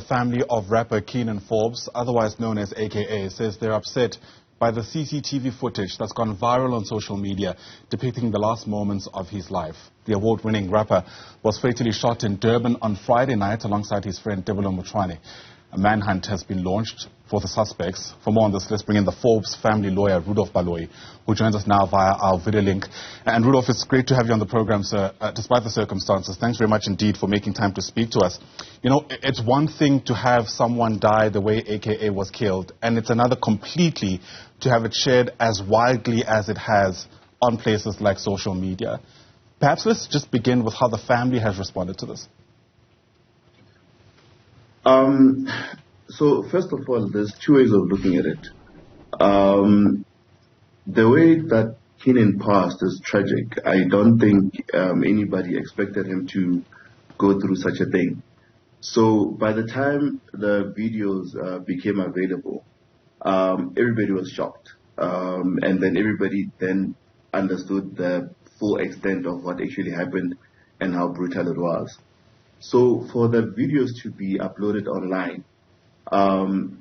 family of rapper Keenan Forbes, otherwise known as AKA, says they're upset by the CCTV footage that's gone viral on social media depicting the last moments of his life. The award-winning rapper was fatally shot in Durban on Friday night alongside his friend Debolo Muchwane. A manhunt has been launched for the suspects. For more on this, let's bring in the Forbes family lawyer, Rudolph Baloyi, who joins us now via our video link. And Rudolph, it's great to have you on the program, sir, despite the circumstances. Thanks very much indeed for making time to speak to us. You know, it's one thing to have someone die the way AKA was killed, and it's another completely to have it shared as widely as it has on places like social media. Perhaps let's just begin with how the family has responded to this. So first of all, there's two ways of looking at it. The way that Keenan passed is tragic. I don't think anybody expected him to go through such a thing. So by the time the videos became available, everybody was shocked. And then everybody then understood the full extent of what actually happened and how brutal it was. So for the videos to be uploaded online,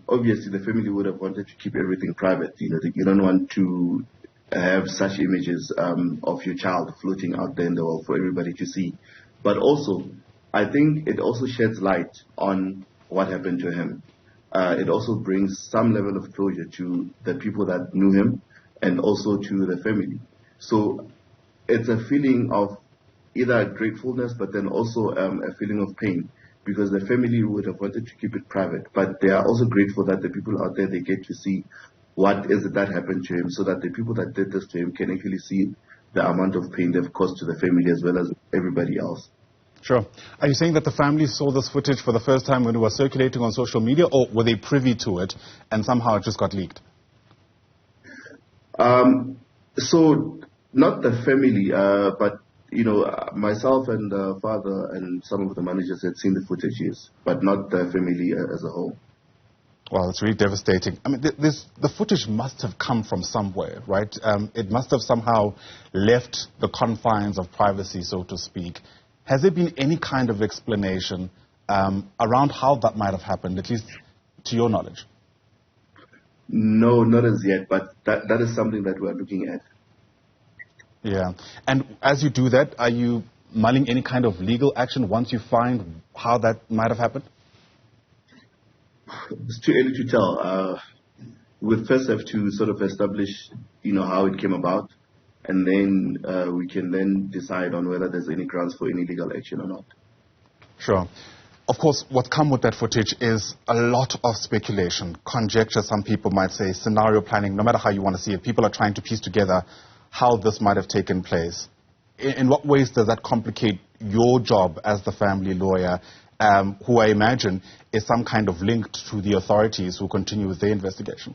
obviously the family would have wanted to keep everything private. You know, you don't want to have such images of your child floating out there in the world for everybody to see. But also, I think it also sheds light on what happened to him. It also brings some level of closure to the people that knew him and also to the family. So it's a feeling of either gratefulness, but then also a feeling of pain, because the family would have wanted to keep it private. But they are also grateful that the people out there, they get to see what is it that happened to him, so that the people that did this to him can actually see the amount of pain they've caused to the family as well as everybody else. Sure. Are you saying that the family saw this footage for the first time when it was circulating on social media, or were they privy to it and somehow it just got leaked? So not the family, but you know, myself and the father and some of the managers had seen the footage, yes, but not the family as a whole. Well, it's really devastating. I mean, the footage must have come from somewhere, right? It must have somehow left the confines of privacy, so to speak. Has there been any kind of explanation around how that might have happened, at least to your knowledge? No, not as yet, but that is something that we're looking at. Yeah. And as you do that, are you mulling any kind of legal action once you find how that might have happened? It's too early to tell. We'll first have to sort of establish, you know, how it came about, and then we can then decide on whether there's any grounds for any legal action or not. Sure. Of course, what come with that footage is a lot of speculation, conjecture, some people might say, scenario planning, no matter how you want to see it. People are trying to piece together how this might have taken place. In what ways does that complicate your job as the family lawyer, who I imagine is some kind of link to the authorities who continue with their investigation?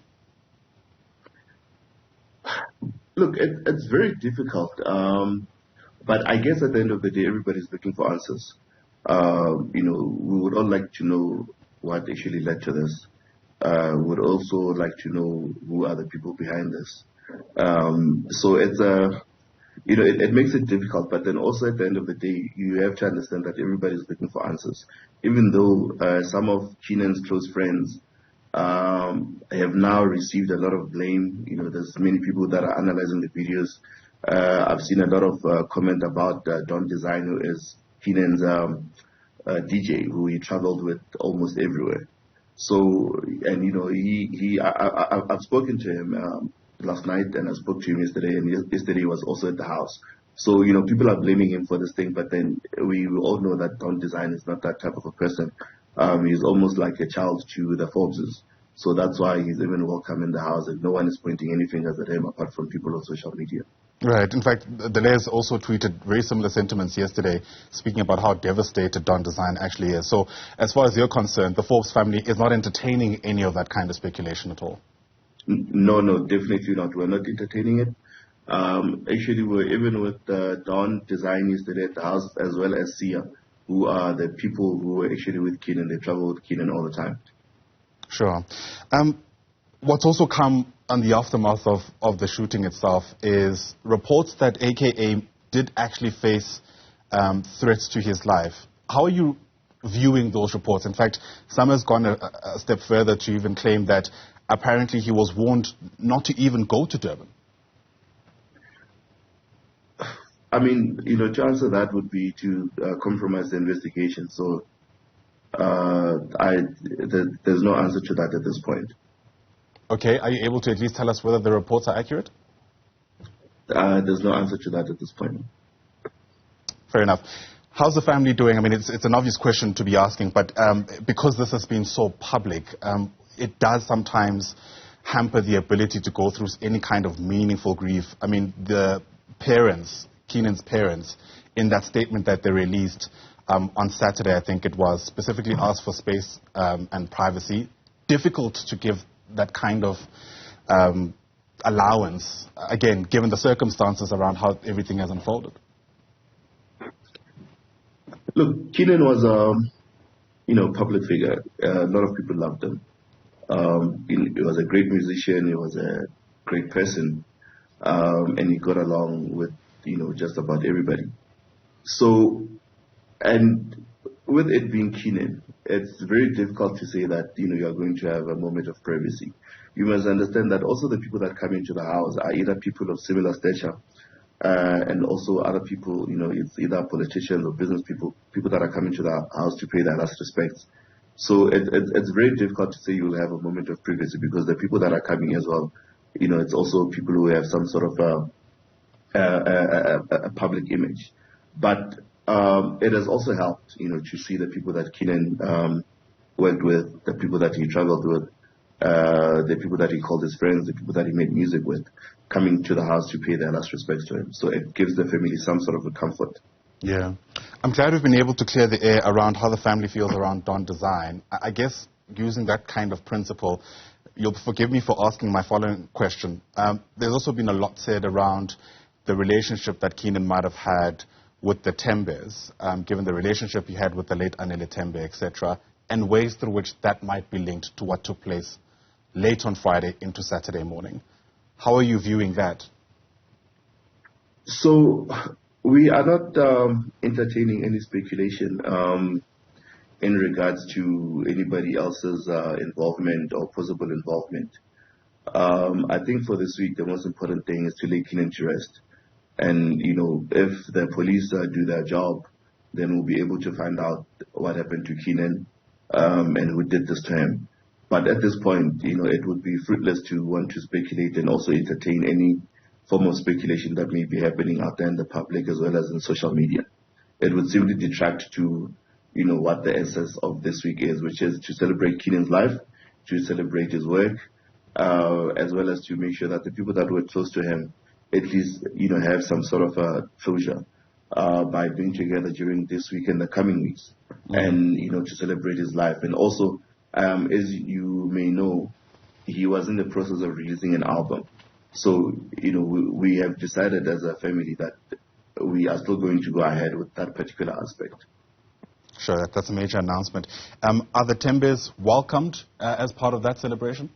Look, it's very difficult, but I guess at the end of the day, everybody's looking for answers. You know, we would all like to know what actually led to this. We would also like to know who are the people behind this. So it's you know, it makes it difficult, but then also at the end of the day, you have to understand that everybody's looking for answers. Even though some of Keenan's close friends have now received a lot of blame. You know, there's many people that are analyzing the videos. I've seen a lot of comment about Don Design, who is Keenan's DJ, who he traveled with almost everywhere. So, and you know, I've spoken to him last night, and I spoke to him yesterday, and yesterday he was also at the house. So, you know, people are blaming him for this thing, but then we all know that Don Design is not that type of a person. He's almost like a child to the Forbeses. So that's why he's even welcome in the house, and no one is pointing any fingers at him apart from people on social media. Right. In fact, the Layers also tweeted very similar sentiments yesterday, speaking about how devastated Don Design actually is. So as far as you're concerned, the Forbes family is not entertaining any of that kind of speculation at all? No, definitely not. We're not entertaining it. Actually, we're even with Don Design yesterday at the house, as well as Sia, who are the people who were actually with Keenan. They travel with Keenan all the time. Sure. What's also come on the aftermath of the shooting itself is reports that AKA did actually face threats to his life. How are you viewing those reports. In fact, some has gone a step further to even claim that apparently he was warned not to even go to Durban. I mean, to answer that would be to compromise the investigation. So there's no answer to that at this point. Okay, are you able to at least tell us whether the reports are accurate? There's no answer to that at this point. Fair enough. How's the family doing? I mean, it's an obvious question to be asking, but because this has been so public, it does sometimes hamper the ability to go through any kind of meaningful grief. I mean, the parents, Keenan's parents, in that statement that they released on Saturday, I think it was, specifically asked for space and privacy. Difficult to give that kind of allowance, again, given the circumstances around how everything has unfolded. Look, Keenan was a public figure. A lot of people loved him. He was a great musician. He was a great person, and he got along with just about everybody. So, and with it being Keenan, it's very difficult to say that you are going to have a moment of privacy. You must understand that also the people that come into the house are either people of similar stature, and also other people. It's either politicians or business people that are coming to the house to pay their last respects. So it's very difficult to say you'll have a moment of privacy because the people that are coming as well, it's also people who have some sort of a public image. But it has also helped, to see the people that Keenan worked with, the people that he traveled with, the people that he called his friends, the people that he made music with, coming to the house to pay their last respects to him. So it gives the family some sort of a comfort. Yeah. I'm glad we've been able to clear the air around how the family feels around Don Design. I guess using that kind of principle, you'll forgive me for asking my following question. There's also been a lot said around the relationship that Keenan might have had with the Tembes, given the relationship he had with the late Anele Tembe, etc., and ways through which that might be linked to what took place late on Friday into Saturday morning. How are you viewing that? So we are not entertaining any speculation in regards to anybody else's involvement or possible involvement. I think for this week, the most important thing is to lay Keenan to rest. And, if the police do their job, then we'll be able to find out what happened to Keenan and who did this to him. But at this point, it would be fruitless to want to speculate and also entertain any form of speculation that may be happening out there in the public as well as in social media. It would simply detract to, what the essence of this week is, which is to celebrate Keenan's life, to celebrate his work, as well as to make sure that the people that were close to him at least, have some sort of a closure by being together during this week and the coming weeks, and, to celebrate his life. And also, as you may know, he was in the process of releasing an album. So, we have decided as a family that we are still going to go ahead with that particular aspect. Sure, that's a major announcement. Are the Tembes welcomed as part of that celebration?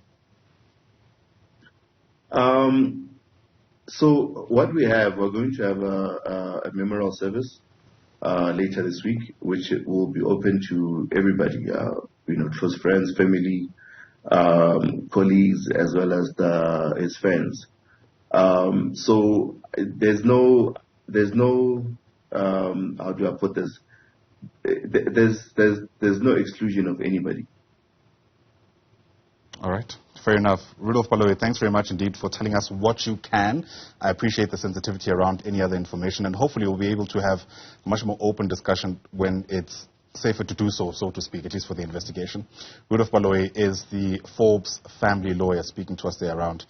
So what we're going to have a memorial service later this week, which will be open to everybody, close friends, family, colleagues, as well as his fans. So there's no how do I put this? There's no exclusion of anybody. All right. Fair enough. Rudolph Baloyi, thanks very much indeed for telling us what you can. I appreciate the sensitivity around any other information, and hopefully we'll be able to have a much more open discussion when it's safer to do so, so to speak, at least for the investigation. Rudolph Baloyi is the Forbes family lawyer speaking to us there around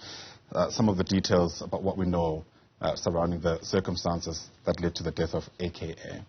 some of the details about what we know surrounding the circumstances that led to the death of AKA.